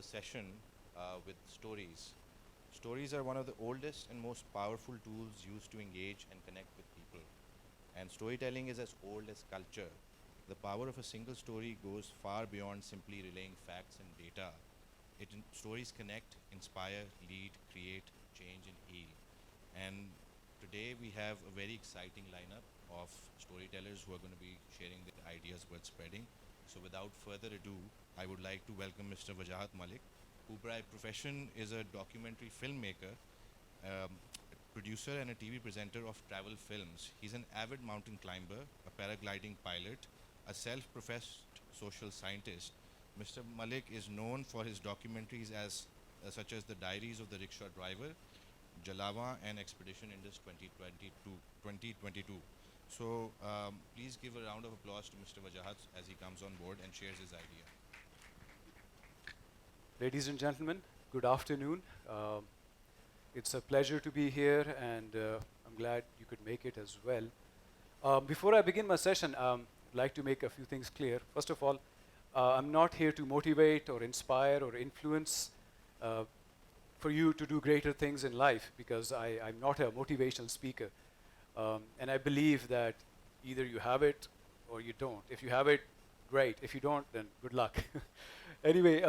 the session with stories. Stories are one of the oldest and most powerful tools used to engage and connect with people. And storytelling is as old as culture. The power of a single story goes far beyond simply relaying facts and data. Stories connect, inspire, lead, create, change, and heal. And today we have a very exciting lineup of storytellers who are going to be sharing their ideas worth spreading. So without further ado, I would like to welcome Mr. Wajahat Malik, who by profession is a documentary filmmaker, producer and a TV presenter of travel films. He's an avid mountain climber, a paragliding pilot, a self-professed social scientist. Mr. Malik is known for his documentaries such as The Diaries of the Rickshaw Driver, Jalawa and Expedition Indus 2022. So please give a round of applause to Mr. Wajahat as he comes on board and shares his idea. Ladies and gentlemen, good afternoon. It's a pleasure to be here, and I'm glad you could make it as well. Before I begin my session, I'd like to make a few things clear. First of all, I'm not here to motivate or inspire or influence for you to do greater things in life, because I'm not a motivational speaker. And I believe that either you have it or you don't. If you have it, great. If you don't, then good luck. Anyway,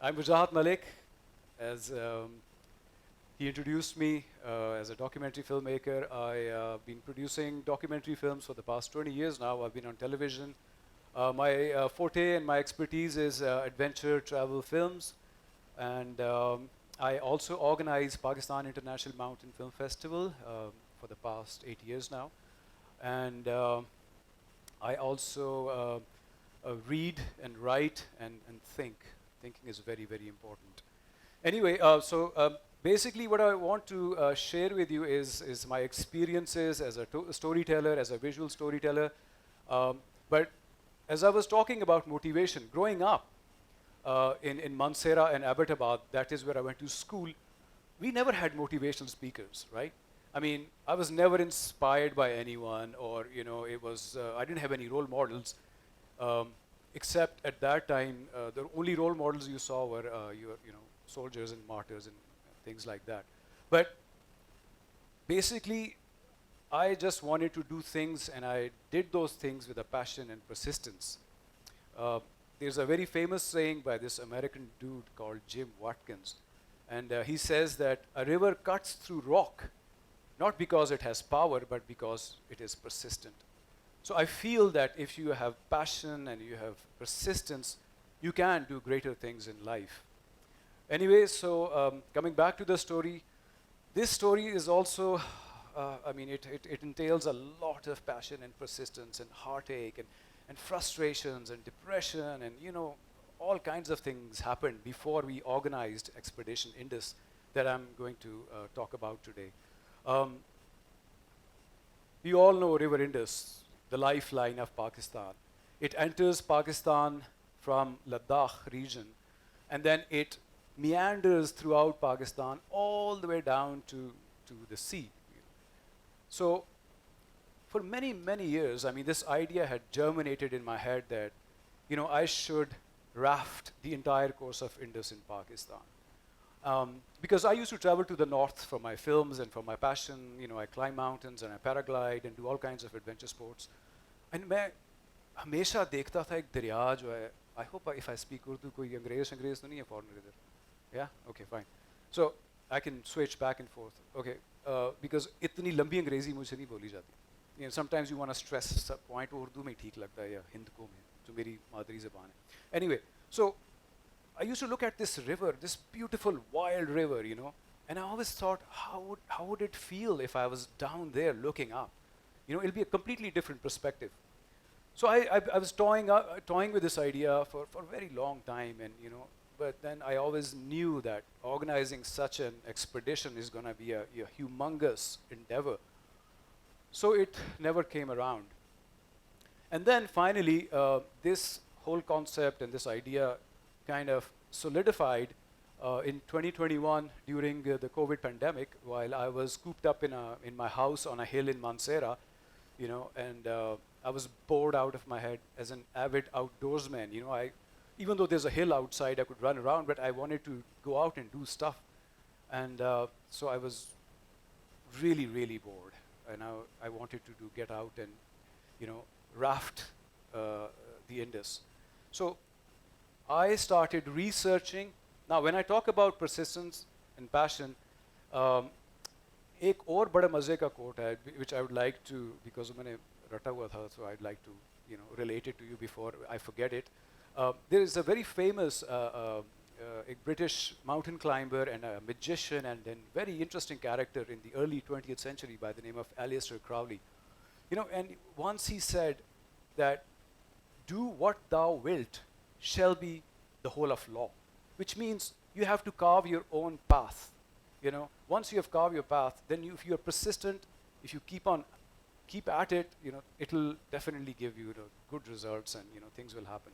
I'm Wajahat Malik. As he introduced me as a documentary filmmaker, I've been producing documentary films for the past 20 years now. I've been on television. My forte and my expertise is adventure travel films. And I also organize Pakistan International Mountain Film Festival for the past 8 years now. And I also read and write and think. Thinking is very, very important. Anyway, basically what I want to share with you is my experiences as a storyteller, as a visual storyteller. But as I was talking about motivation, growing up in Mansehra and Abbottabad, that is where I went to school, we never had motivational speakers, right? I mean, I was never inspired by anyone, or I didn't have any role models. Except at that time, the only role models you saw were your soldiers and martyrs and things like that. But basically, I just wanted to do things, and I did those things with a passion and persistence. There's a very famous saying by this American dude called Jim Watkins, and he says that a river cuts through rock, not because it has power, but because it is persistent. So I feel that if you have passion and you have persistence, you can do greater things in life. Anyway, so coming back to the story, this story is also, it entails a lot of passion and persistence and heartache and frustrations and depression, and all kinds of things happened before we organized Expedition Indus that I'm going to talk about today. We all know River Indus, the lifeline of Pakistan. It enters Pakistan from Ladakh region, and then it meanders throughout Pakistan all the way down to the sea. So for many, many years, this idea had germinated in my head that, I should raft the entire course of Indus in Pakistan. Because I used to travel to the north for my films and for my passion. I climb mountains and I paraglide and do all kinds of adventure sports. And मैं हमेशा देखता था एक दरिया जो है, I hope if I speak Urdu, कोई अंग्रेज तो नहीं है foreigner इधर? Yeah? Okay, fine. So I can switch back and forth. Okay, because इतनी लंबी अंग्रेजी मुझसे नहीं बोली जाती. Sometimes you want to stress a point, Urdu में ठीक लगता है या हिंद को में, जो मेरी मादरी ज़बान है. Anyway, so I used to look at this river, this beautiful wild river, and I always thought, how would it feel if I was down there looking up? It'll be a completely different perspective. So I was toying with this idea for a very long time, and but then I always knew that organizing such an expedition is going to be a humongous endeavor. So it never came around. And then finally, this whole concept and this idea kind of solidified in 2021 during the COVID pandemic, while I was cooped up in my house on a hill in Mansehra, and I was bored out of my head as an avid outdoorsman. even though there's a hill outside, I could run around, but I wanted to go out and do stuff. And so I was really, really bored. And I wanted to get out and, raft the Indus. So I started researching. Now, when I talk about persistence and passion, एक और बड़ा मज़े का quote है, which I would like to, because मैंने रटा हुआ था, so I'd like to, relate it to you before I forget it. There is a very famous a British mountain climber and a magician and then very interesting character in the early 20th century by the name of Aleister Crowley. And once he said that, do what thou wilt shall be the whole of law, which means you have to carve your own path. Once you have carved your path, then if you are persistent, if you keep at it, it'll definitely give you good results, and things will happen.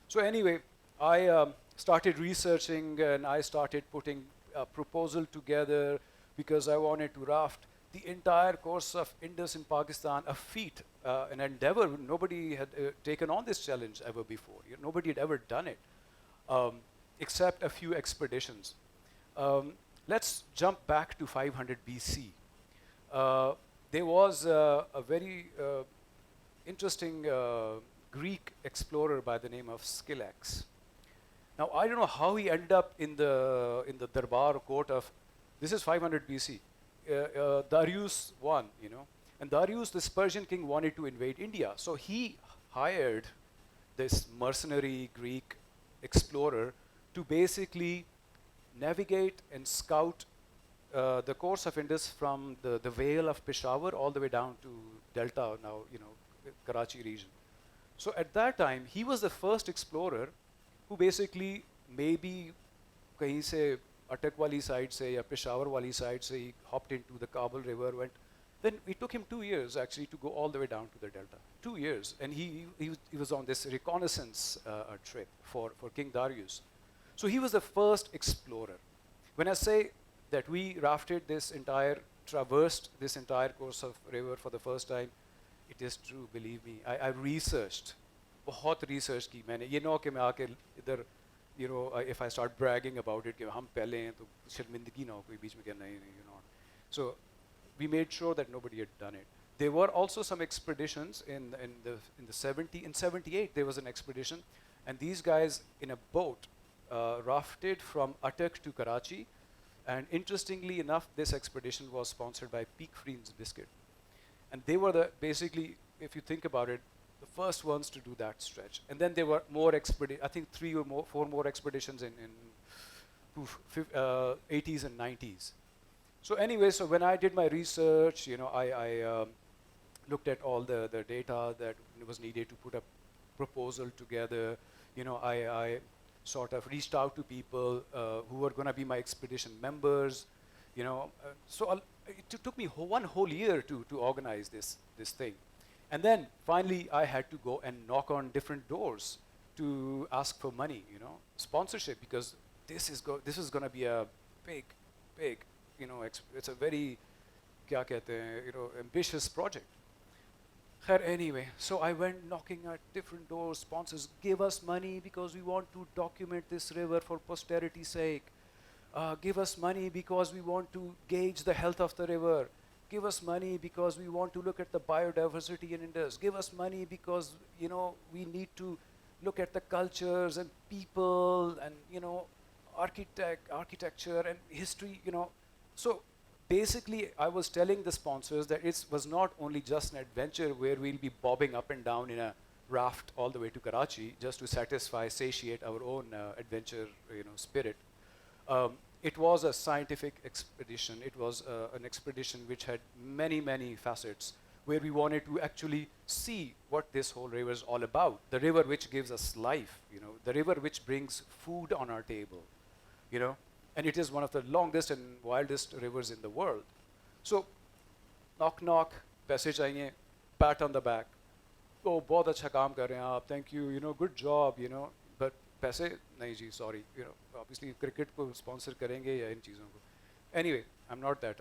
So anyway, I started researching and I started putting a proposal together because I wanted to raft the entire course of Indus in Pakistan, a feat, an endeavor. Nobody had taken on this challenge ever before. Nobody had ever done it, except a few expeditions. Let's jump back to 500 BC. There was a very interesting Greek explorer by the name of Scylax. Now, I don't know how he ended up in the Darbar court of, this is 500 BC. Darius won, and Darius, this Persian king, wanted to invade India. So he hired this mercenary Greek explorer to basically navigate and scout the course of Indus from the Vale of Peshawar all the way down to Delta, now, Karachi region. So at that time, he was the first explorer who basically maybe kahin se Atak wali side se ya Peshawar wali side se he hopped into the Kabul River, went. Then it took him 2 years actually to go all the way down to the Delta. 2 years, and he was on this reconnaissance trip for King Darius. So he was the first explorer. When I say that we traversed this entire course of river for the first time, it is true, believe me. I researched, बहुत research की मैंने. ये ना कि मैं आके इधर, if I start bragging about it, कि हम पहले हैं तो शर्मिंदगी ना हो कोई बीच में क्या नहीं, So we made sure that nobody had done it. There were also some expeditions in 78. There was an expedition, and these guys in a boat rafted from Atak to Karachi. And interestingly enough, this expedition was sponsored by Peak Friends Biscuit. And they were basically, if you think about it, the first ones to do that stretch. And then there were more expeditions, I think 3 or 4 more expeditions in 80s and 90s. So anyway, so when I did my research, I looked at all the data that was needed to put a proposal together. I sort of reached out to people who were going to be my expedition members. So it took me one whole year to organize this thing. And then finally I had to go and knock on different doors to ask for money, sponsorship, because this is going to be a big, it's a very, kya kehte hain, ambitious project. Anyway, so I went knocking at different doors. Sponsors, give us money because we want to document this river for posterity's sake. Give us money because we want to gauge the health of the river. Give us money because we want to look at the biodiversity in Indus. Give us money because, we need to look at the cultures and people and, architecture and history, So basically, I was telling the sponsors that it was not only just an adventure where we'll be bobbing up and down in a raft all the way to Karachi just to satiate our own adventure, spirit. It was a scientific expedition. It was an expedition which had many, many facets, where we wanted to actually see what this whole river is all about. The river which gives us life, the river which brings food on our table, and it is one of the longest and wildest rivers in the world. So, knock knock, पैसे चाहिए, pat on the back. Oh, बहुत अच्छा काम कर रहे हैं आप, thank you, good job, but पैसे नहीं जी, sorry, obviously cricket को sponsor करेंगे या इन चीज़ों को. Anyway, I'm not that.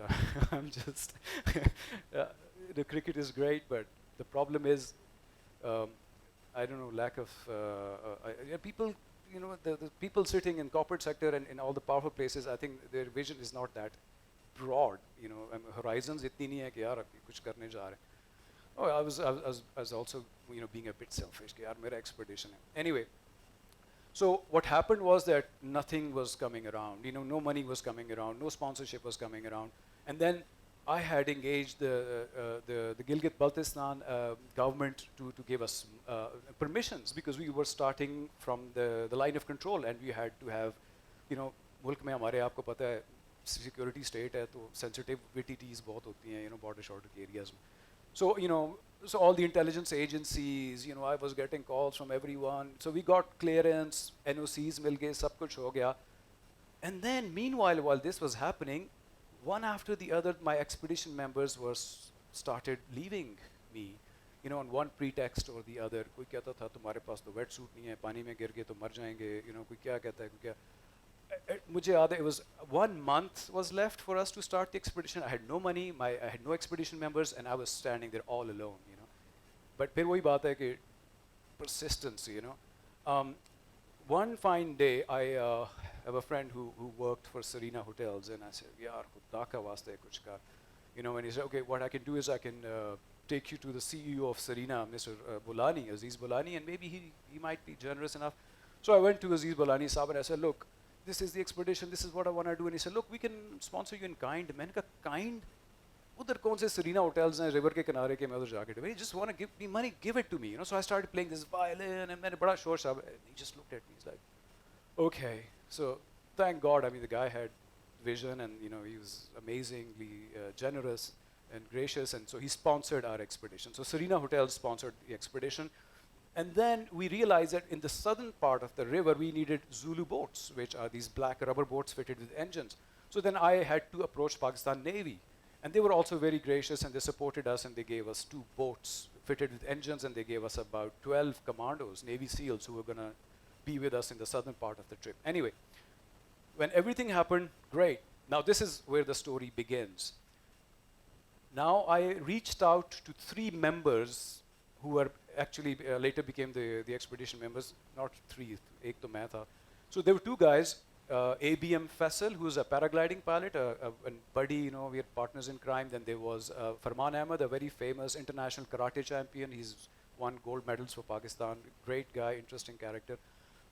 I'm just the cricket is great, but the problem is, I don't know, lack of people the people sitting in corporate sector and in all the powerful places, I think their vision is not that broad. Horizons itni nahi hai ki yaar kuch karne ja rahe hain. Oh, I was also being a bit selfish. कि यार मेरा expedition है. Anyway, so what happened was that nothing was coming around. No money was coming around, no sponsorship was coming around, and then I had engaged the Gilgit-Baltistan government to give us permissions because we were starting from the line of control and we had to have, मुल्क में हमारे आपको पता है security state है तो sensitivities बहुत होती हैं, border shortage areas में. So, so all the intelligence agencies, I was getting calls from everyone. So we got clearance, NOCs mil gaye, sab kuch ho gaya. And then meanwhile, while this was happening, one after the other, my expedition members started leaving me, on one pretext or the other. Koi kehta tha, tumhare paas to wetsuit nahi hai, pani mein gir gaye to mar jayenge, koi kya kehta hai, koi kya. Mujhe yaad hai, it was 1 month was left for us to start the expedition. I had no money, I had no expedition members, and I was standing there all alone, But phir wahi baat hai ki persistence, One fine day, I have a friend who worked for Serena Hotels, and I said, yaar, khuda ka waste kuch kar. And he said, okay, what I can do is I can take you to the CEO of Serena, Mr. Bulani, Aziz Bulani, and maybe he might be generous enough. So I went to Aziz Bulani Sahab and I said, look, this is the expedition, this is what I want to do. And he said, look, we can sponsor you in kind. मैंने कहा, kind? उधर कौन से Serena hotels हैं river के किनारे के मैं उधर जाके do. He just want to give me money, give it to me. So I started playing this violin and मैंने बड़ा शोर शराबा. He just looked at me. He's like, okay. So thank God. I mean, the guy had vision and he was amazingly generous and gracious. And so he sponsored our expedition. So Serena Hotels sponsored the expedition. And then we realized that in the southern part of the river, we needed Zulu boats, which are these black rubber boats fitted with engines. So then I had to approach Pakistan Navy. And they were also very gracious, and they supported us, and they gave us 2 boats fitted with engines, and they gave us about 12 commandos, Navy SEALs, who were going to be with us in the southern part of the trip. Anyway, when everything happened, great. Now this is where the story begins. Now I reached out to 3 members who were actually later became the expedition members, not 3, ek to main tha. So there were 2 guys, ABM Faisal, who's a paragliding pilot, and buddy, we are partners in crime. Then there was Farman Ahmed, a very famous international karate champion. He's won gold medals for Pakistan. Great guy, interesting character.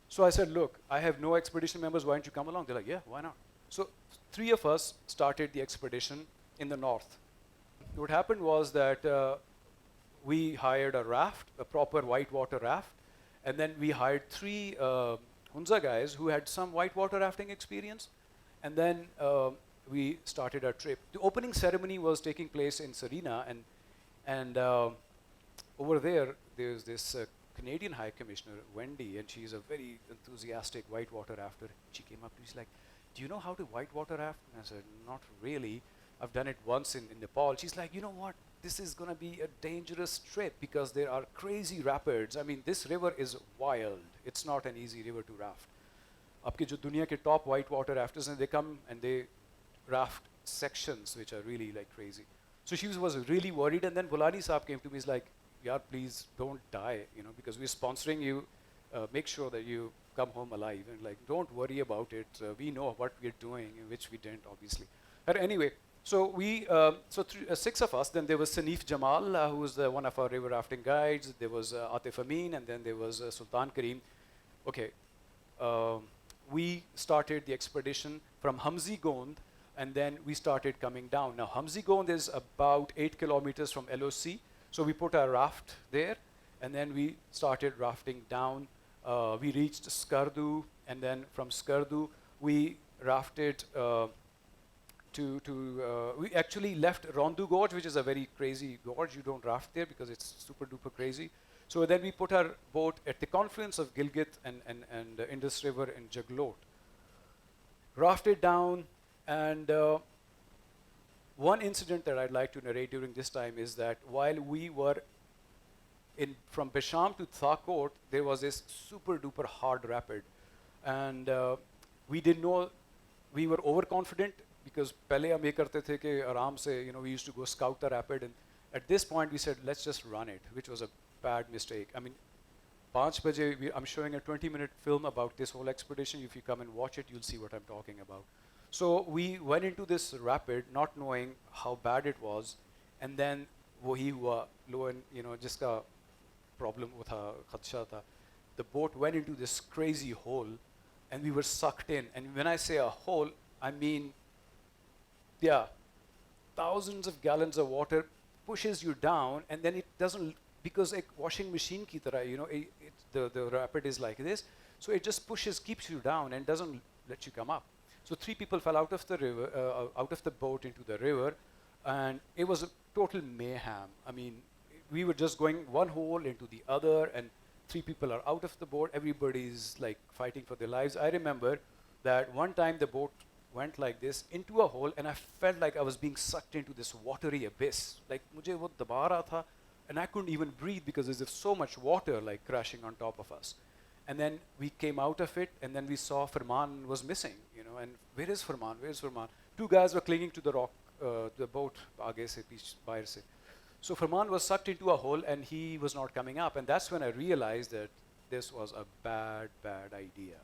So I said, look, I have no expedition members, why don't you come along? They're like, yeah, why not? So 3 of us started the expedition in the north. What happened was that we hired a raft, a proper whitewater raft, and then we hired 3 Hunza guys who had some whitewater rafting experience, and then we started our trip. The opening ceremony was taking place in Serena, and over there's this Canadian High Commissioner, Wendy, and she's a very enthusiastic whitewater rafter. She came up to me, she's like, do you know how to whitewater raft? And I said, not really. I've done it once in Nepal. She's like, you know what? This is going to be a dangerous trip because there are crazy rapids. I mean, this river is wild. It's not an easy river to raft. Aapke jo duniya ke top whitewater rafters, and they come and they raft sections which are really like crazy. So she was really worried, and then Bulani Saab came to me, he's like, yeah, please don't die, because we're sponsoring you. Make sure that you come home alive. And like, don't worry about it. We know what we're doing, which we didn't, obviously. But anyway, so we, 6 of us. Then there was Sanif Jamal, who was one of our river rafting guides. There was Atif Amin, and then there was Sultan Kareem. Okay, we started the expedition from Hamzi Gond, and then we started coming down. Now, Hamzi Gond is about 8 kilometers from LOC. So we put our raft there, and then we started rafting down. We reached Skardu, and then from Skardu, we rafted we actually left Rondu Gorge, which is a very crazy gorge. You don't raft there because it's super duper crazy. So then we put our boat at the confluence of Gilgit and Indus River in Jaglot. Rafted down, and one incident that I'd like to narrate during this time is that while we were from Besham to Thakot, there was this super duper hard rapid. And we didn't know, we were overconfident because pehle hum ye karte the ki aaram se, we used to go scout the rapid. And at this point we said, let's just run it, which was a bad mistake. I mean, 5 baje, I'm showing a 20-minute film about this whole expedition. If you come and watch it, you'll see what I'm talking about. So we went into this rapid, not knowing how bad it was, and then वही हुआ, lo and जिसका problem वो था, खदशा था. The boat went into this crazy hole, and we were sucked in. And when I say a hole, I mean, yeah, thousands of gallons of water pushes you down, and then it doesn't, because a washing machine ki tarah, the rapid is like this, so it just pushes, keeps you down, and doesn't let you come up. So 3 people fell out of the river, out of the boat into the river, and it was a total mayhem. I mean, we were just going one hole into the other, and 3 people are out of the boat. Everybody's like fighting for their lives. I remember that one time the boat went like this into a hole, and I felt like I was being sucked into this watery abyss. Like mujhe wo daba raha tha, and I couldn't even breathe because there's so much water like crashing on top of us. And then we came out of it, and then we saw Farman was missing, and where is Farman? Where is Farman? 2 guys were clinging to the rock, the boat, aage se, baahar se. So Farman was sucked into a hole, and he was not coming up. And that's when I realized that this was a bad, bad idea,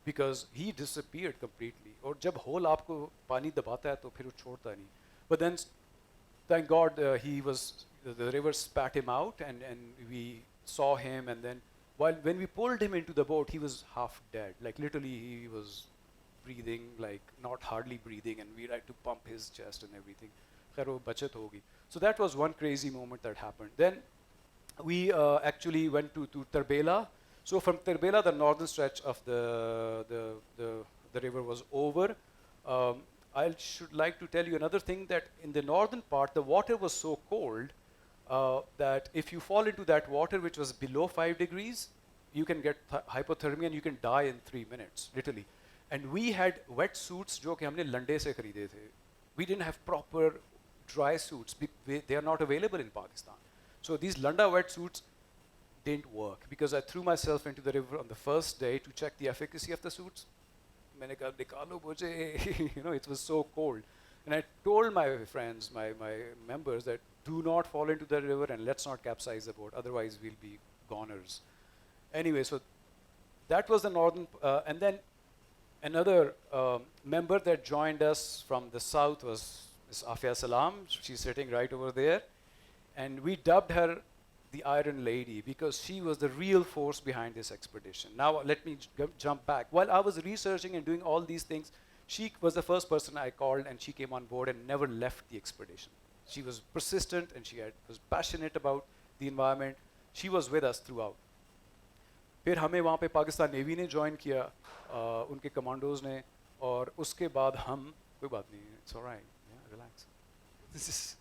because he disappeared completely. Or jab hole aapko pani dabata hai, to phir wo chhodta nahi. But then, thank God, the river spat him out, and we saw him. And then, when we pulled him into the boat, he was half dead. Like literally, he was breathing, like not hardly breathing, and we had to pump his chest and everything. Khair wo bachat hogi. So that was one crazy moment that happened. Then we actually went to Tarbela. So from Tarbela, the northern stretch of the river was over. I should like to tell you another thing, that in the northern part, the water was so cold that if you fall into that water, which was below 5 degrees, you can get hypothermia and you can die in 3 minutes, literally. And we had wet suits, जो कि हमने लंडे से खरीदे थे. We didn't have proper dry suits. They are not available in Pakistan. So these landa wet suits didn't work, because I threw myself into the river on the first day to check the efficacy of the suits. मैंने कहा निकालो मुझे, it was so cold. And I told my friends, my members, that do not fall into the river and let's not capsize the boat, otherwise we'll be goners. Anyway, so that was the northern, and then another member that joined us from the south was Ms. Afia Salam. She's sitting right over there. And we dubbed her the Iron Lady, because she was the real force behind this expedition. Now let me jump back. While I was researching and doing all these things, she was the first person I called, and she came on board and never left the expedition. She was persistent, and she was passionate about the environment. She was with us throughout. फिर हमें वहाँ पे Pakistan navy ने join किया, उनके commandos ने, और उसके बाद हम, कोई बात नहीं, it's all right, yeah, relax. This is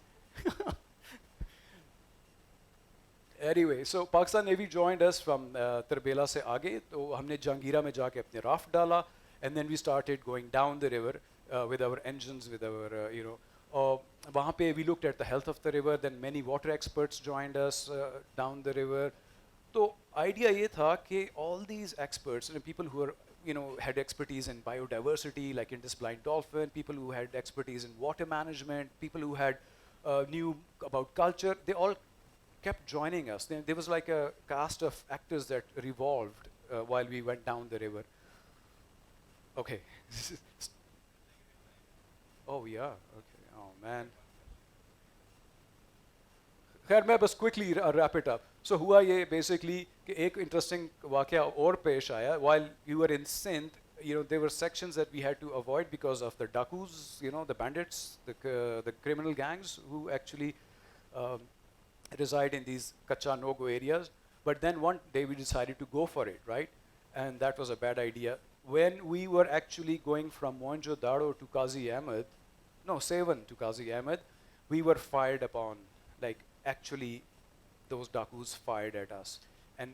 anyway, so Pakistan Navy joined us from Tarbela se aage, तो हमने जहांगीरा में जाके अपने raft डाला, and then we started going down the river with our engines, with our वहाँ पे we looked at the health of the river. Then many water experts joined us down the river. तो idea ये था कि all these experts, people who are had expertise in biodiversity, like in this blind dolphin, people who had expertise in water management, people who had knew about culture, they all kept joining us. There was like a cast of actors that revolved while we went down the river. Okay. Oh yeah, okay, oh man. खैर मैं बस quickly wrap it up. So हुआ ये basically कि एक interesting वाक़या और पेश आया. While you were in Sindh, there were sections that we had to avoid because of the dakus, the bandits, the criminal gangs who actually reside in these Kacha no-go areas. But then one day we decided to go for it, right? And that was a bad idea. When we were actually going from Mohenjo-Daro to Sevan to Qazi Ahmed, we were fired upon. Like actually, those dakus fired at us. And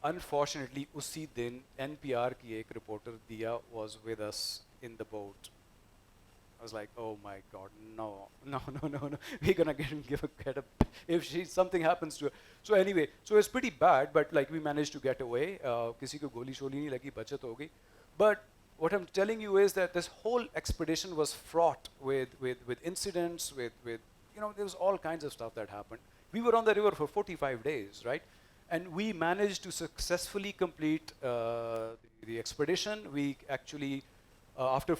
unfortunately, usi din NPR ki ek reporter Dia was with us in the boat. I was like, oh my God, no. We're gonna get a if something happens to her. So anyway, so it's pretty bad, but like we managed to get away. Kisi ko goli sholi nahi lagi, bachat ho gayi. But what I'm telling you is that this whole expedition was fraught with incidents, with there was all kinds of stuff that happened. We were on the river for 45 days, right? And we managed to successfully complete the expedition. We actually, on the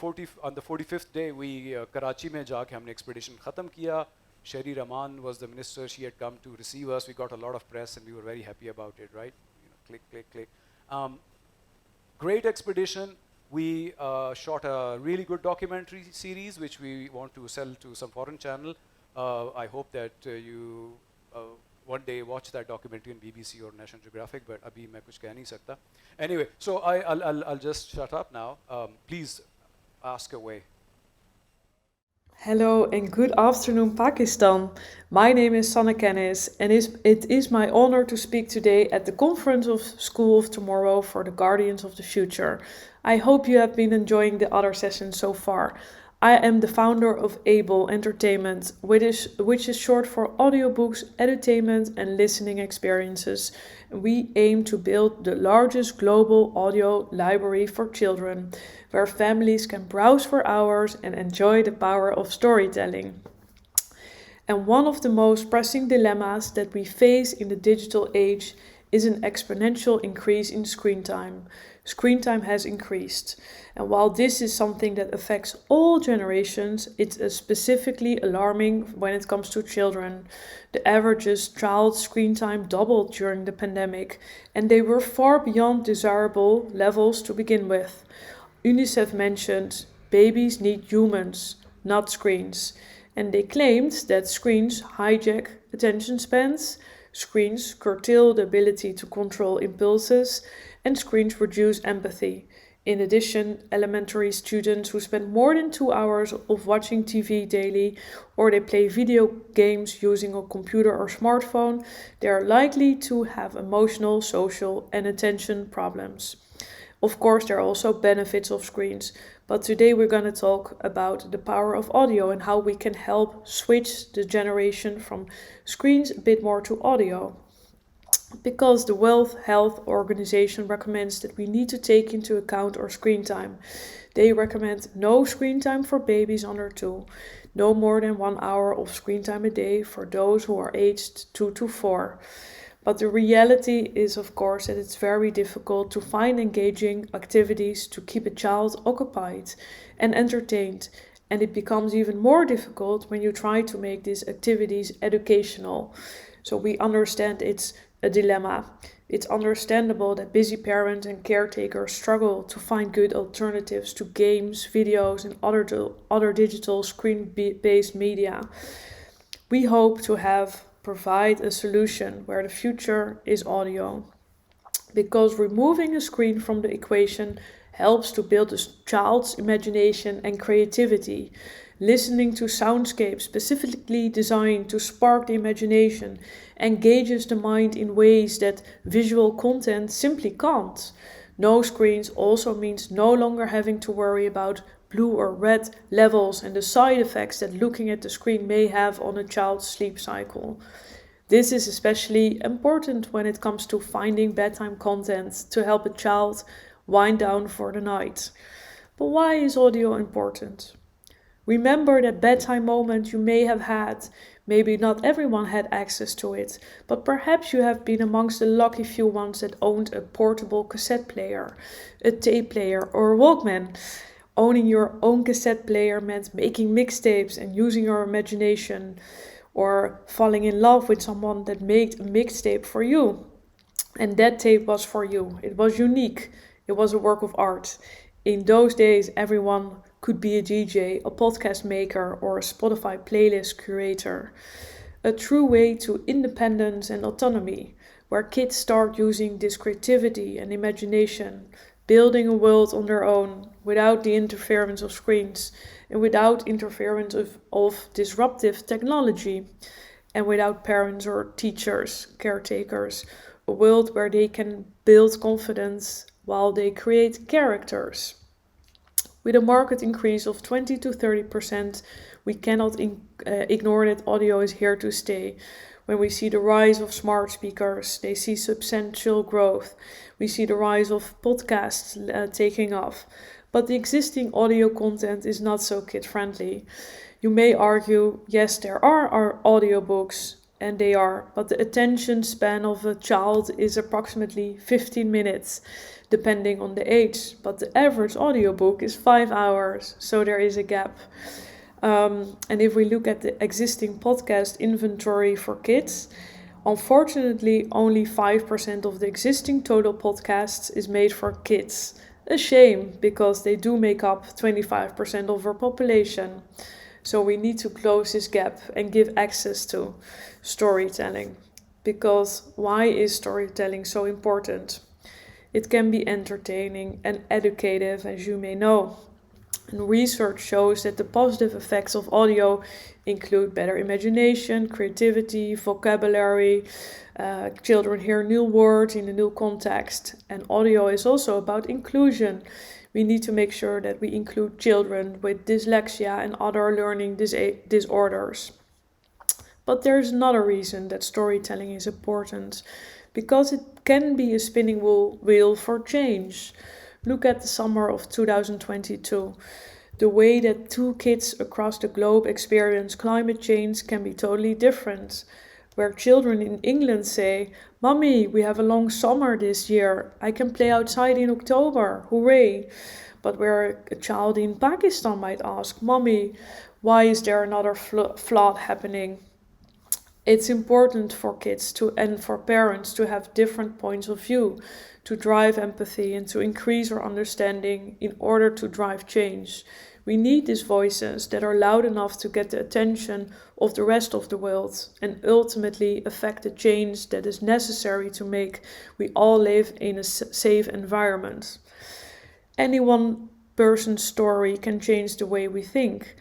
45th day, we Karachi mein jaake humne expedition khatam kiya. Sherry Rahman was the minister. She had come to receive us. We got a lot of press, and we were very happy about it, right? Click, click, click. Great expedition. We shot a really good documentary series, which we want to sell to some foreign channel. I hope that you one day watch that documentary on BBC or National Geographic, but abhi main kuch keh nahi sakta. Anyway, so I'll just shut up now. Please ask away. Hello and good afternoon, Pakistan. My name is Sanne Kennis, and it is my honor to speak today at the conference of School of Tomorrow for the Guardians of the Future. I hope you have been enjoying the other sessions so far. I am the founder of Able Entertainment, which is short for audiobooks, edutainment, and listening experiences. We aim to build the largest global audio library for children, where families can browse for hours and enjoy the power of storytelling. And one of the most pressing dilemmas that we face in the digital age is an exponential increase in screen time. Screen time has increased. And while this is something that affects all generations, it's specifically alarming when it comes to children. The average child screen time doubled during the pandemic, and they were far beyond desirable levels to begin with. UNICEF mentioned babies need humans, not screens. And they claimed that screens hijack attention spans, screens curtail the ability to control impulses, and screens reduce empathy. In addition, elementary students who spend more than 2 hours of watching TV daily, or they play video games using a computer or smartphone, they are likely to have emotional, social, and attention problems. Of course, there are also benefits of screens, but today we're going to talk about the power of audio and how we can help switch the generation from screens a bit more to audio. Because the World Health Organization recommends that we need to take into account our screen time. They recommend no screen time for babies under 2, no more than 1 hour of screen time a day for those who are aged 2 to 4. But the reality is, of course, that it's very difficult to find engaging activities to keep a child occupied and entertained. And it becomes even more difficult when you try to make these activities educational. So we understand it's a dilemma. It's understandable that busy parents and caretakers struggle to find good alternatives to games, videos, and other digital screen-based media. We hope to provide a solution where the future is audio. Because removing a screen from the equation helps to build a child's imagination and creativity. Listening to soundscapes specifically designed to spark the imagination engages the mind in ways that visual content simply can't. No screens also means no longer having to worry about blue or red levels and the side effects that looking at the screen may have on a child's sleep cycle. This is especially important when it comes to finding bedtime content to help a child wind down for the night. But why is audio important? Remember that bedtime moment you may have had. Maybe not everyone had access to it, but perhaps you have been amongst the lucky few ones that owned a portable cassette player, a tape player, or a Walkman. Owning your own cassette player meant making mixtapes and using your imagination, or falling in love with someone that made a mixtape for you. And that tape was for you. It was unique. It was a work of art. In those days, everyone could be a DJ, a podcast maker, or a Spotify playlist curator. A true way to independence and autonomy, where kids start using this creativity and imagination, building a world on their own, without the interference of screens, and without interference of disruptive technology, and without parents or teachers, caretakers. A world where they can build confidence while they create characters. With a market increase of 20 to 30%, we cannot ignore that audio is here to stay. When we see the rise of smart speakers, they see substantial growth. We see the rise of podcasts taking off. But the existing audio content is not so kid-friendly. You may argue, yes, there are audiobooks, and they are, but the attention span of a child is approximately 15 minutes, depending on the age. But the average audiobook is 5 hours, so there is a gap. And if we look at the existing podcast inventory for kids, unfortunately, only 5% of the existing total podcasts is made for kids. A shame, because they do make up 25% of our population. So we need to close this gap and give access to storytelling. Because why is storytelling so important? It can be entertaining and educative, as you may know. And research shows that the positive effects of audio include better imagination, creativity, vocabulary. Children hear new words in a new context. And audio is also about inclusion. We need to make sure that we include children with dyslexia and other learning disorders. But there's another reason that storytelling is important, because it can be a spinning wheel for change. Look at the summer of 2022. The way that two kids across the globe experience climate change can be totally different. Where children in England say, "Mummy, we have a long summer this year. I can play outside in October. Hooray!" But where a child in Pakistan might ask, "Mummy, why is there another flood happening?" It's important for kids to and for parents to have different points of view, to drive empathy and to increase our understanding in order to drive change. We need these voices that are loud enough to get the attention of the rest of the world and ultimately affect the change that is necessary to make we all live in a safe environment. Any one person's story can change the way we think.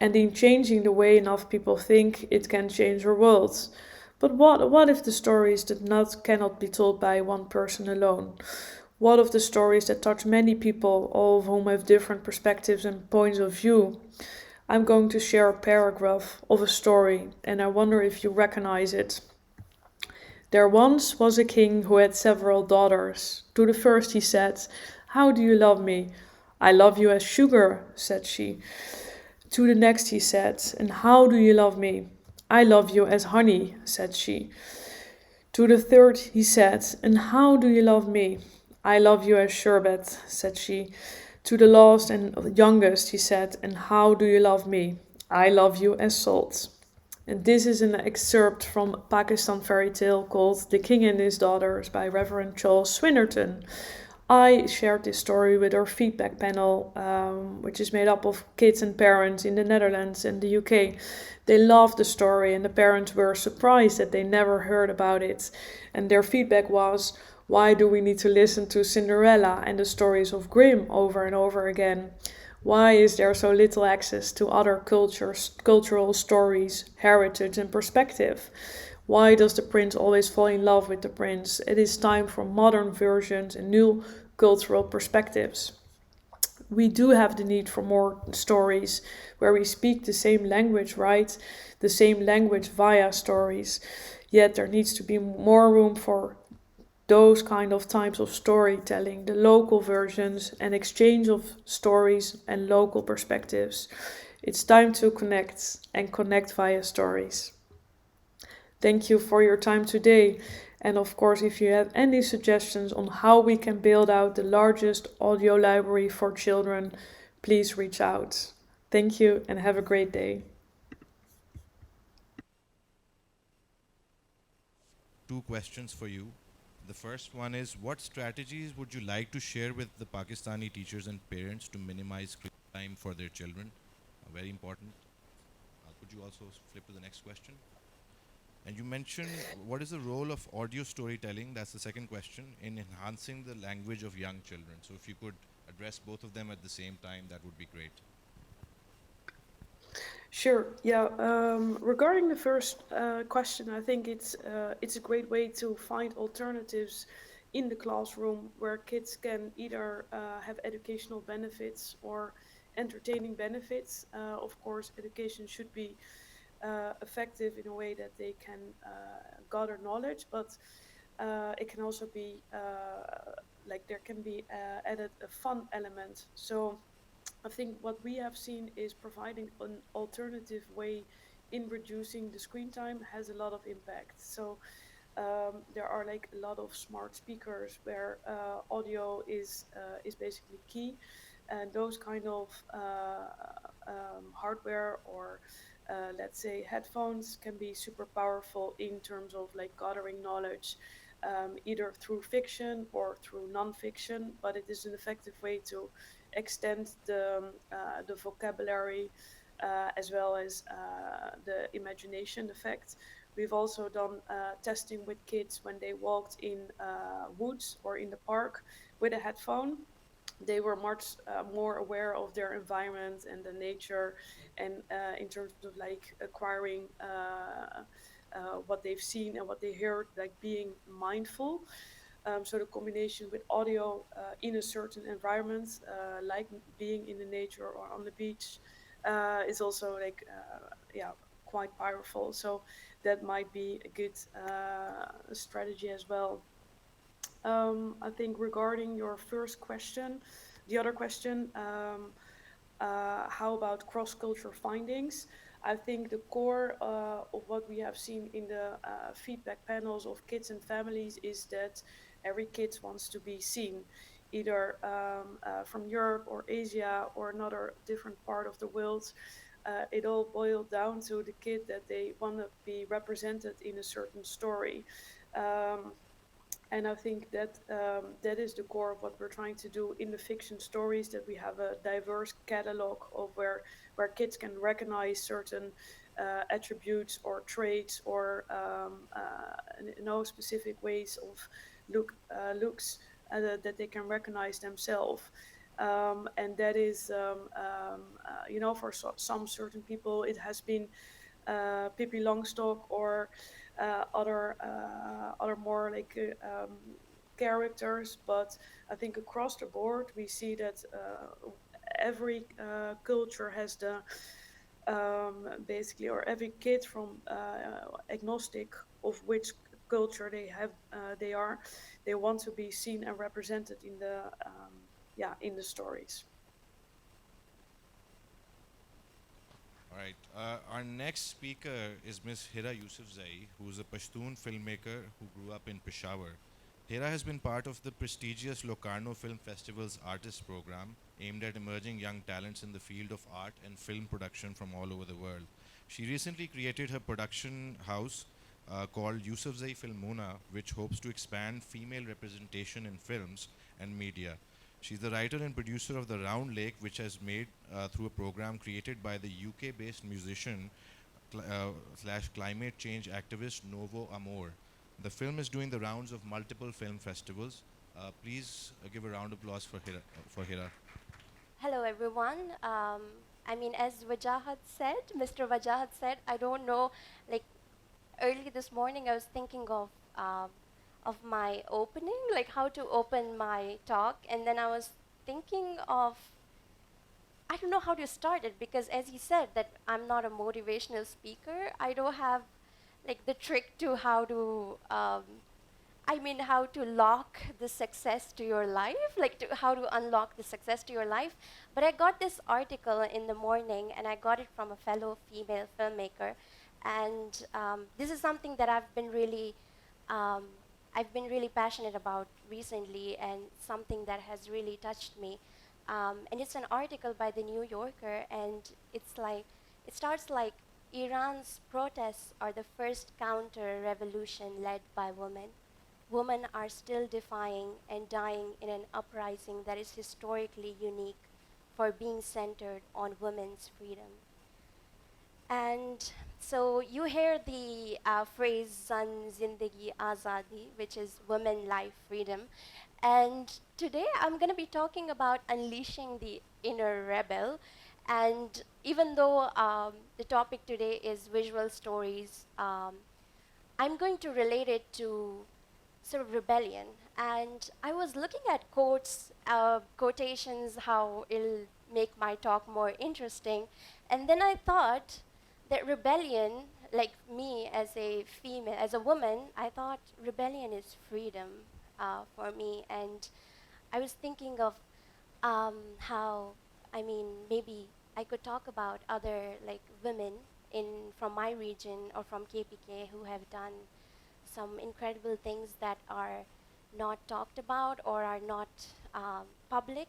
And in changing the way enough people think, it can change our world. But what if the stories that cannot be told by one person alone? What of the stories that touch many people, all of whom have different perspectives and points of view? I'm going to share a paragraph of a story, and I wonder if you recognize it. There once was a king who had several daughters. To the first he said, "How do you love me?" "I love you as sugar," said she. To the next he said, "And how do you love me?" "I love you as honey," said she. To the third he said, "And how do you love me?" "I love you as sherbet," said she. To the last and youngest he said, "And how do you love me?" "I love you as salt." And this is an excerpt from a Pakistan fairy tale called The King and His Daughters by Reverend Charles Swinnerton. I shared this story with our feedback panel, which is made up of kids and parents in the Netherlands and the UK. They loved the story, and the parents were surprised that they never heard about it. And their feedback was, why do we need to listen to Cinderella and the stories of Grimm over and over again? Why is there so little access to other cultures, cultural stories, heritage, and perspective? Why does the prince always fall in love with the prince? It is time for modern versions and new cultural perspectives. We do have the need for more stories where we speak the same language, right? The same language via stories. Yet there needs to be more room for those kind of types of storytelling, the local versions and exchange of stories and local perspectives. It's time to connect and connect via stories. Thank you for your time today. And of course, if you have any suggestions on how we can build out the largest audio library for children, please reach out. Thank you and have a great day. Two questions for you. The first one is, what strategies would you like to share with the Pakistani teachers and parents to minimize screen time for their children? Very important. Could you also flip to the next question? And you mentioned, what is the role of audio storytelling, that's the second question, in enhancing the language of young children? So if you could address both of them at the same time, that would be great. Sure. Yeah. Regarding the first question, I think it's a great way to find alternatives in the classroom where kids can either have educational benefits or entertaining benefits. Of course, education should be effective in a way that they can gather knowledge, but it can also be like there can be added a fun element. So I think what we have seen is providing an alternative way in reducing the screen time has a lot of impact. So there are like a lot of smart speakers where audio is basically key, and those kind of hardware or let's say headphones can be super powerful in terms of like gathering knowledge, either through fiction or through non-fiction, but it is an effective way to extend the vocabulary as well as the imagination effect. We've also done testing with kids when they walked in woods or in the park with a headphone. They were much more aware of their environment and the nature, and in terms of like acquiring what they've seen and what they heard, like being mindful. So the combination with audio in a certain environment, like being in the nature or on the beach, is also like yeah, quite powerful. So that might be a good strategy as well. I think regarding your first question, the other question, how about cross-cultural findings? I think the core of what we have seen in the feedback panels of kids and families is that every kid wants to be seen, either from Europe or Asia or another different part of the world. It all boiled down to the kid that they want to be represented in a certain story. Um, and I think that that is the core of what we're trying to do in the fiction stories. That we have a diverse catalog of where kids can recognize certain attributes or traits or specific ways of looks that they can recognize themselves. And that is, for some certain people, it has been Pippi Longstock or other more like characters. But I think across the board we see that every culture has the basically, or every kid from agnostic of which culture they want to be seen and represented in the in the stories. All right. Our next speaker is Ms. Hira Yousafzai, who is a Pashtun filmmaker who grew up in Peshawar. Hira has been part of the prestigious Locarno Film Festival's artist program, aimed at emerging young talents in the field of art and film production from all over the world. She recently created her production house called Yousafzai Filmuna, which hopes to expand female representation in films and media. She's the writer and producer of The Round Lake, which has made through a program created by the UK-based musician slash climate change activist Novo Amor. The film is doing the rounds of multiple film festivals. Please give a round of applause for Hira. Hello, everyone. As Wajahat said, Mr. Wajahat said, I don't know, like early this morning, I was thinking of my opening, like how to open my talk, and then I was thinking of, I don't know how to start it because, as he said, that I'm not a motivational speaker. I don't have like the trick to how to how to lock the success to your life, like how to unlock the success to your life. But I got this article in the morning, and I got it from a fellow female filmmaker, and this is something that um, I've been really passionate about recently, and something that has really touched me. And it's an article by the New Yorker, and it starts like Iran's protests are the first counter revolution led by women. Women are still defying and dying in an uprising that is historically unique for being centered on women's freedom. And so you hear the phrase Zan Zindagi Azadi, which is women, life, freedom. And today I'm going to be talking about unleashing the inner rebel. And even though the topic today is visual stories, I'm going to relate it to sort of rebellion. And I was looking at quotations, how it'll make my talk more interesting. And then I thought that rebellion, like me as a female, as a woman, I thought rebellion is freedom for me. And I was thinking of how, maybe I could talk about other like women from my region or from KPK who have done some incredible things that are not talked about or are not public.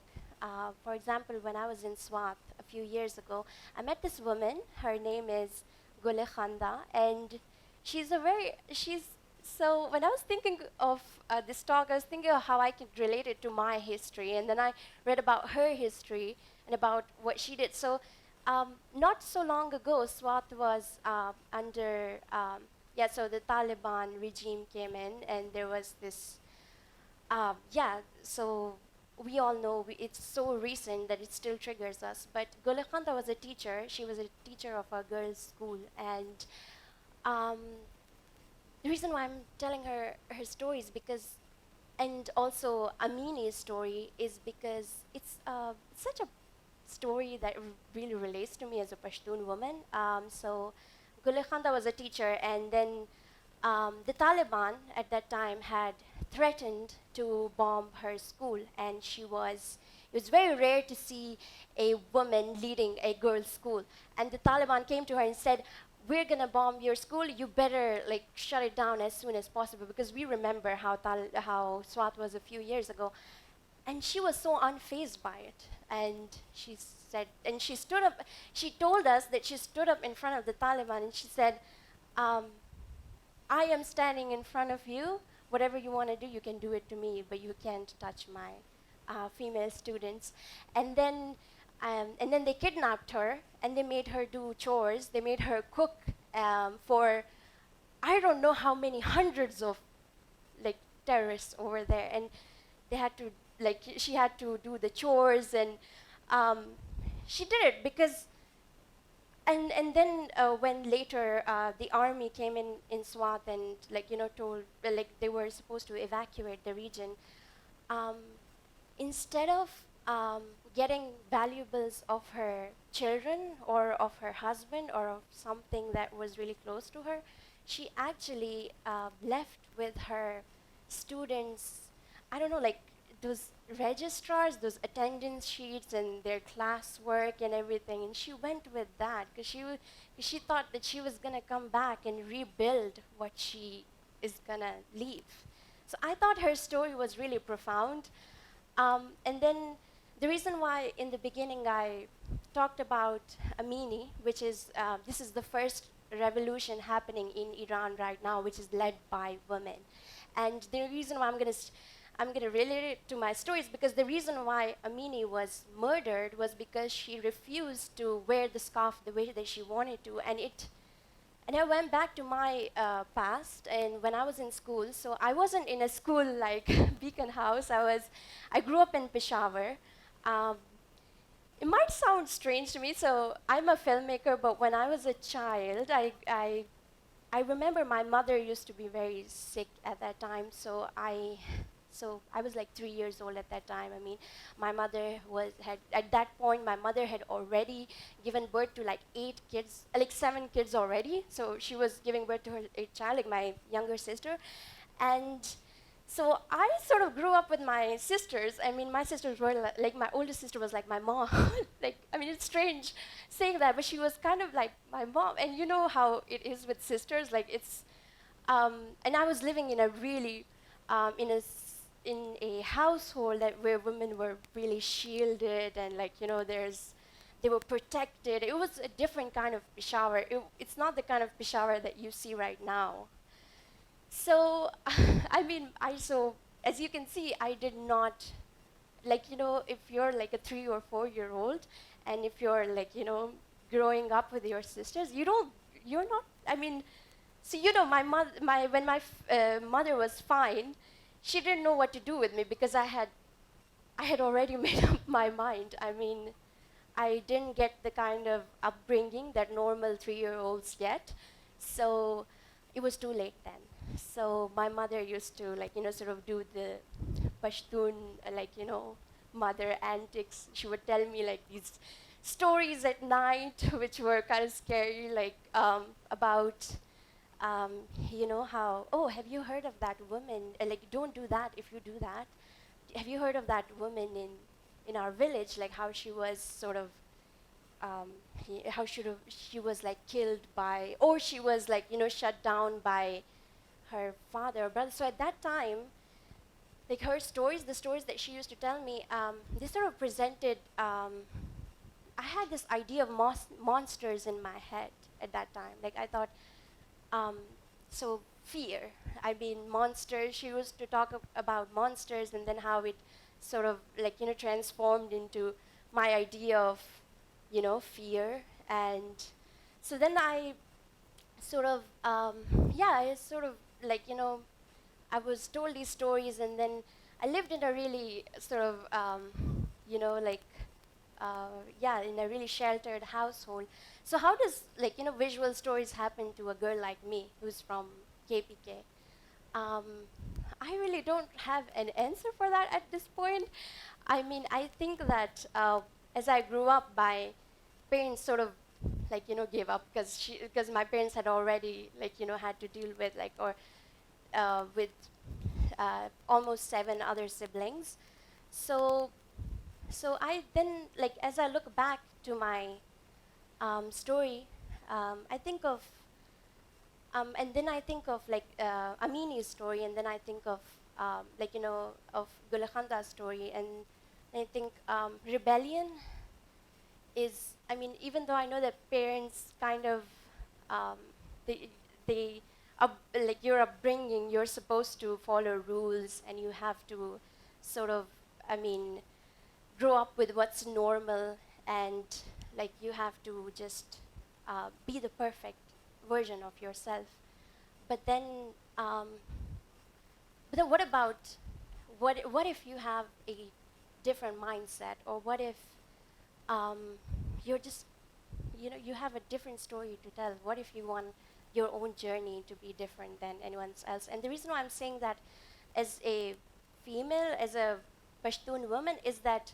For example, when I was in SWAT a few years ago, I met this woman. Her name is Gule Khanda, and she's so when I was thinking of this talk, I was thinking of how I could relate it to my history, and then I read about her history and about what she did. So not so long ago, SWAT was under so the Taliban regime came in, and there was this so we all know it's so recent that it still triggers us. But Gule Khanda was a teacher. She was a teacher of a girls' school, and um, the reason why I'm telling her story is because, and also Amini's story is because it's such a story that really relates to me as a Pashtun woman. So Gule Khanda was a teacher, and then the Taliban at that time had threatened to bomb her school, and it was very rare to see a woman leading a girls' school. And the Taliban came to her and said, "We're gonna bomb your school. You better like shut it down as soon as possible," because we remember how SWAT was a few years ago. And she was so unfazed by it. And she said, and she stood up. She told us that she stood up in front of the Taliban and she said, "I am standing in front of you. Whatever you want to do, you can do it to me, but you can't touch my female students." And then they kidnapped her and they made her do chores. They made her cook for I don't know how many hundreds of like terrorists over there, and they had to she had to do the chores, and she did it because. And then when later the army came in SWAT and told they were supposed to evacuate the region, um, instead of getting valuables of her children or of her husband or of something that was really close to her, she actually left with her students, I don't know, like those registrars, those attendance sheets and their classwork and everything, and she went with that because she thought that she was gonna come back and rebuild what she is gonna leave. So I thought her story was really profound. And then the reason why in the beginning I talked about Amini, which is this is the first revolution happening in Iran right now, which is led by women. And the reason why I'm gonna relate it to my story is because the reason why Amini was murdered was because she refused to wear the scarf the way that she wanted to, and I went back to my past, and when I was in school, so I wasn't in a school like Beacon House. I grew up in Peshawar. Um, it might sound strange to me. So I'm a filmmaker, but when I was a child, I remember my mother used to be very sick at that time. So I was like 3 years old at that time. I mean, my mother had at that point my mother had already given birth to like 8 kids, like 7 kids already. So she was giving birth to her 8th child, like my younger sister, and so I sort of grew up with my sisters. I mean, my sisters were like my oldest sister was like my mom. Like, I mean, it's strange saying that, but she was kind of like my mom. And you know how it is with sisters, like it's. And I was living in a really in a household where women were really shielded and they were protected. It was a different kind of Peshawar. It's not the kind of Peshawar that you see right now. So, I mean, so as you can see, I did not, if you're like a 3 or 4 year old, and if you're growing up with your sisters, you're not, I mean, so when my mother was fine, she didn't know what to do with me because I had already made up my mind. I mean, I didn't get the kind of upbringing that normal 3-year-olds get, so it was too late then. So my mother used to sort of do the Pashtun mother antics. She would tell me like these stories at night, which were kind of scary, about how, oh, have you heard of that woman? Don't do that if you do that. Have you heard of that woman in our village? Like how she was sort of how she was like killed by, or she was like shut down by her father or brother. So at that time, like her stories, the stories that she used to tell me, they sort of presented. I had this idea of monsters in my head at that time. Like I thought, um, so fear. I mean, monsters. She used to talk about monsters, and then how it sort of like transformed into my idea of fear. And so then I sort of yeah, I sort of like I was told these stories, and then I lived in a really sort of like yeah, in a really sheltered household. So how does like visual stories happen to a girl like me who's from KPK? Um, I really don't have an answer for that at this point. I mean, I think that as I grew up, my parents sort of like gave up because my parents had already like had to deal with like or with almost 7 other siblings. So I then like as I look back to my story, I think of and then I think of like Amini's story, and then I think of like of Gulakhanda's story, and I think rebellion is, I mean, even though I know that parents kind of um, they they like your upbringing, you're supposed to follow rules, and you have to sort of, I mean, grow up with what's normal, and like you have to just be the perfect version of yourself. But then, um, but then what about what if you have a different mindset, or what if um, you're just you have a different story to tell? What if you want your own journey to be different than anyone else? And the reason why I'm saying that as a female, as a Pashtun woman, is that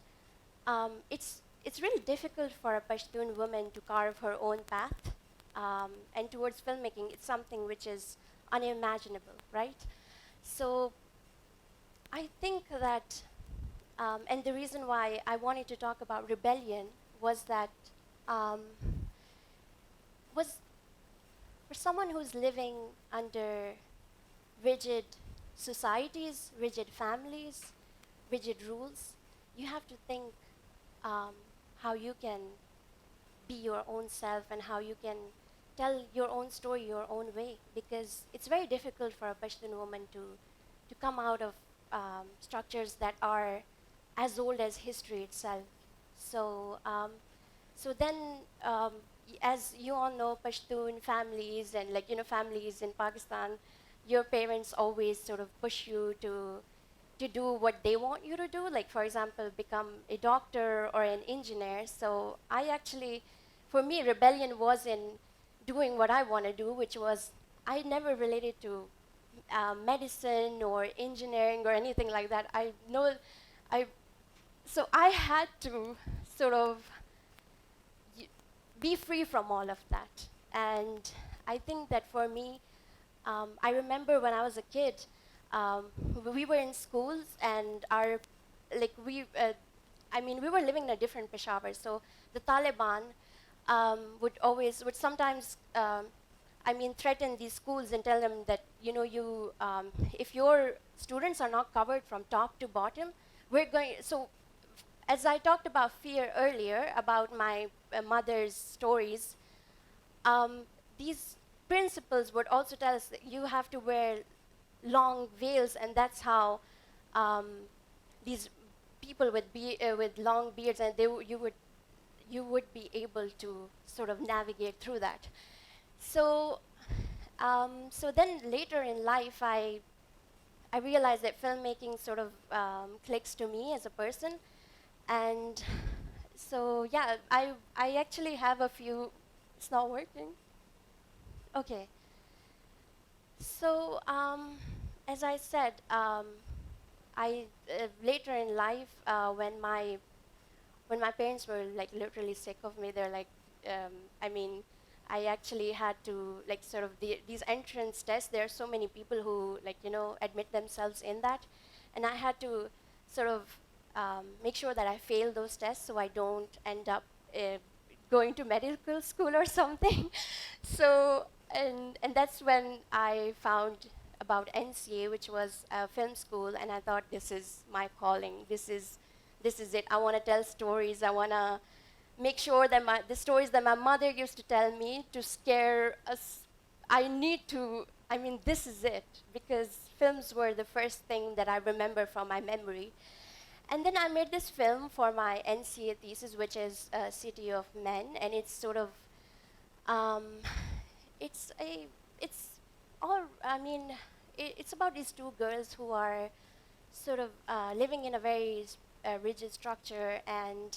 it's really difficult for a Pashtun woman to carve her own path. And towards filmmaking, it's something which is unimaginable, right? So I think that, and the reason why I wanted to talk about rebellion was that um, was for someone who's living under rigid societies, rigid families, rigid rules, you have to think um, how you can be your own self, and how you can tell your own story your own way, because it's very difficult for a Pashtun woman to come out of structures that are as old as history itself. So so then as you all know, Pashtun families and like families in Pakistan, your parents always sort of push you to do what they want you to do, like for example become a doctor or an engineer. So I actually, for me, rebellion was in doing what I want to do, which was, I never related to medicine or engineering or anything like that. I know I so I had to sort of be free from all of that. And I think that for me, I remember when I was a kid, um, we were in schools, and our, like I mean, we were living in a different Peshawar. So the Taliban would sometimes, I mean, threaten these schools and tell them that if your students are not covered from top to bottom, we're going. So as I talked about fear earlier, about my mother's stories, um, these principles would also tell us that you have to wear long veils, and that's how um, these people with long beards, and you would be able to sort of navigate through that. So so then later in life, I realized that filmmaking sort of clicks to me as a person. And so yeah, I actually have a few. It's not working. Okay. So as I said, I later in life, when my parents were like literally sick of me, they're like, I mean, I actually had to like sort of these entrance tests. There are so many people who like admit themselves in that, and I had to sort of make sure that I fail those tests so I don't end up going to medical school or something. So, and that's when I found about NCA, which was a film school, and I thought, this is my calling. This is it. I want to tell stories. I want to make sure that the stories that my mother used to tell me to scare us. I mean, this is it, because films were the first thing that I remember from my memory. And then I made this film for my NCA thesis, which is City of Men, and it's sort of, um, it's a, it's all, I mean, it's about these two girls who are sort of living in a very rigid structure, and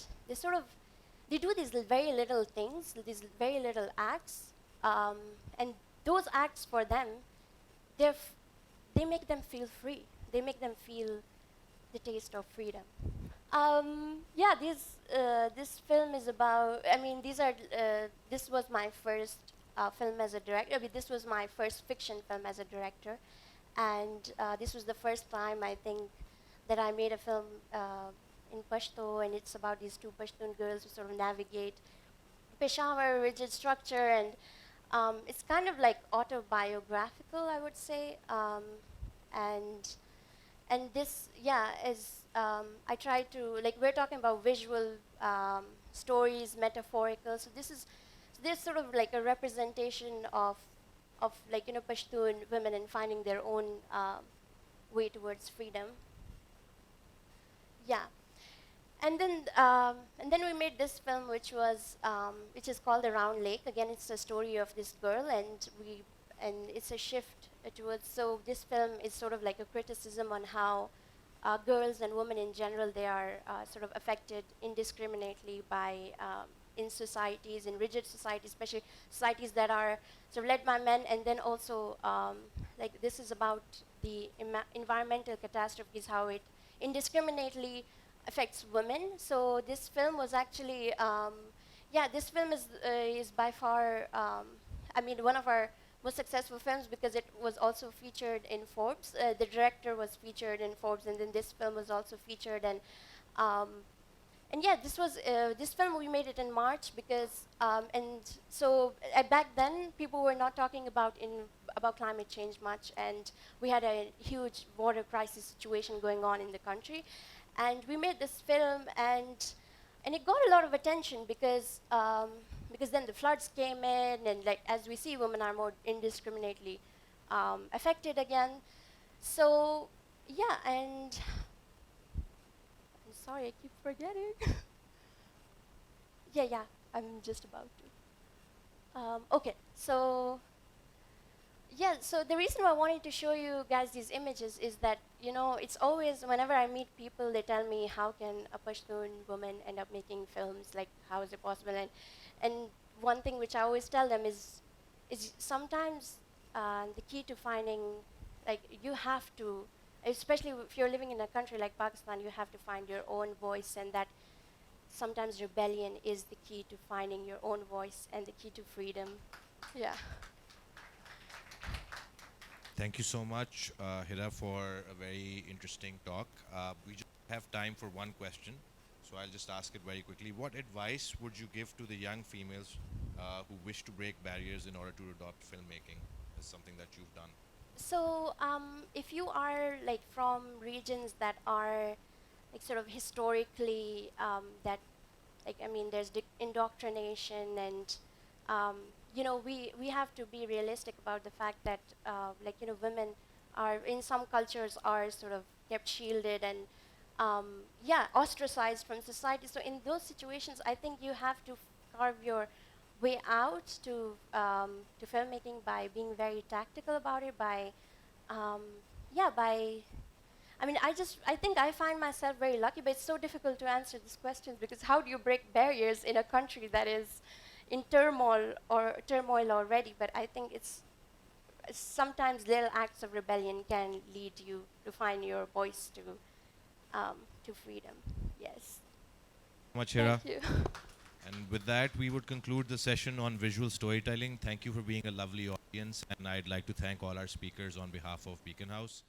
they do these very little things, these very little acts, and those acts for them, they make them feel free. They make them feel the taste of freedom. Yeah, this film is about. I mean, this was my first film as a director. I mean, this was my first fiction film as a director, and this was the first time, I think, that I made a film in Pashto, and it's about these two Pashtun girls who sort of navigate Peshawar rigid structure, and it's kind of like autobiographical, I would say, and this, yeah, is I try to, like, we're talking about visual stories, metaphorical. So this sort of like a representation of like, you know, Pashtun women and finding their own way towards freedom. Yeah. And then we made this film, which is called The Round Lake. Again, it's a story of this girl, and it's a shift towards. So this film is sort of like a criticism on how girls and women in general, they are sort of affected indiscriminately by in societies, in rigid societies, especially societies that are sort of led by men, and then also like this is about the environmental catastrophes, how it indiscriminately affects women. So this film was actually, this film is by far, I mean, one of our most successful films, because it was also featured in Forbes. The director was featured in Forbes, and then this film was also featured. And yeah, this film, we made it in March, because and so back then people were not talking about climate change much, and we had a huge water crisis situation going on in the country. And we made this film, and it got a lot of attention, because then the floods came in, and like, as we see, women are more indiscriminately affected again. So yeah, and I'm sorry, I keep forgetting. yeah, I'm just about to. Okay, so yeah, so the reason why I wanted to show you guys these images is that, you know, it's always, whenever I meet people, they tell me, how can a Pashtun woman end up making films? Like, how is it possible? And one thing which I always tell them is sometimes the key to finding, like, you have to, especially if you're living in a country like Pakistan, you have to find your own voice, and that sometimes rebellion is the key to finding your own voice and the key to freedom. Yeah. Thank you so much, Hira, for a very interesting talk. We just have time for one question, so I'll just ask it very quickly. What advice would you give to the young females who wish to break barriers in order to adopt filmmaking as something that you've done? So if you are like from regions that are like sort of historically that, like, I mean, there's indoctrination, and you know, we have to be realistic about the fact that like, you know, women are, in some cultures, are sort of kept shielded and ostracized from society. So in those situations, I think you have to carve your way out to filmmaking by being very tactical about it, by I mean, I think I find myself very lucky, but it's so difficult to answer these questions, because how do you break barriers in a country that is in turmoil already? But I think it's sometimes little acts of rebellion can lead you to find your voice to freedom. Yes. Much, Hira. Thank you. And with that, we would conclude the session on visual storytelling. Thank you for being a lovely audience, and I'd like to thank all our speakers on behalf of Beacon House.